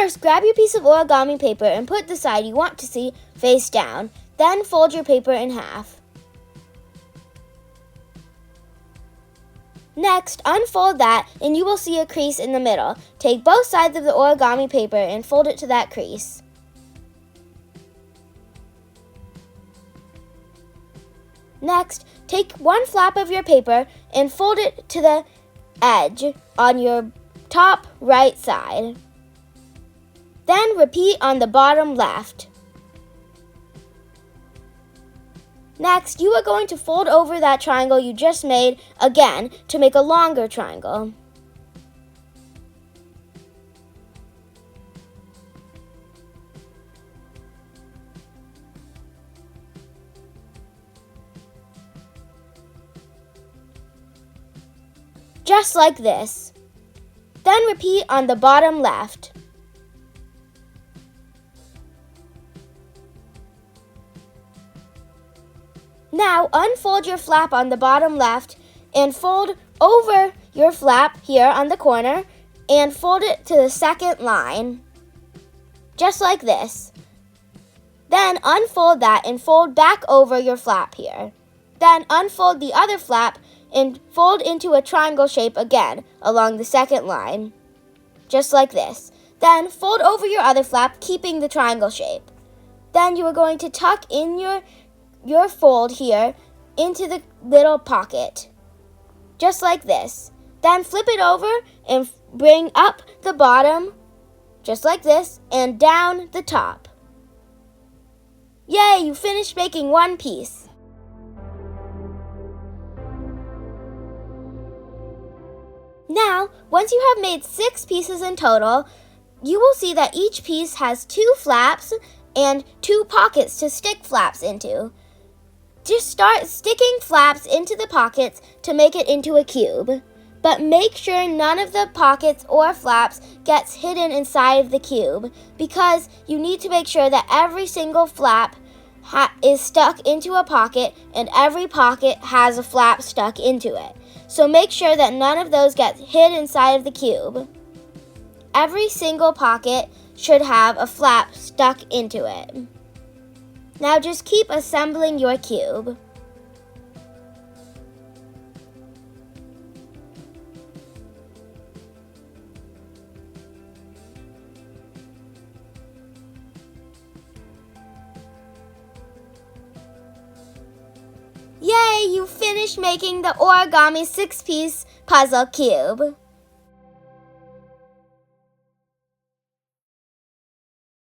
First, grab your piece of origami paper and put the side you want to see face down. Then fold your paper in half. Next, unfold that and you will see a crease in the middle. Take both sides of the origami paper and fold it to that crease. Next, take one flap of your paper and fold it to the edge on your top right side. Then repeat on the bottom left. Next, you are going to fold over that triangle you just made again to make a longer triangle. Just like this. Then repeat on the bottom left. Now unfold your flap on the bottom left and fold over your flap here on the corner and fold it to the second line. Just like this. Then unfold that and fold back over your flap here. Then unfold the other flap and fold into a triangle shape again along the second line, just like this. Then fold over your other flap, keeping the triangle shape. Then you are going to tuck in your fold here into the little pocket, just like this. Then flip it over and bring up the bottom, just like this, and down the top. Yay, you finished making one piece. Now, once you have made 6 pieces in total, you will see that each piece has 2 flaps and 2 pockets to stick flaps into. Just start sticking flaps into the pockets to make it into a cube. But make sure none of the pockets or flaps gets hidden inside of the cube, because you need to make sure that every single flap is stuck into a pocket and every pocket has a flap stuck into it. So make sure that none of those get hid inside of the cube. Every single pocket should have a flap stuck into it. Now just keep assembling your cube. Yay, you finished making the origami 6-piece puzzle cube.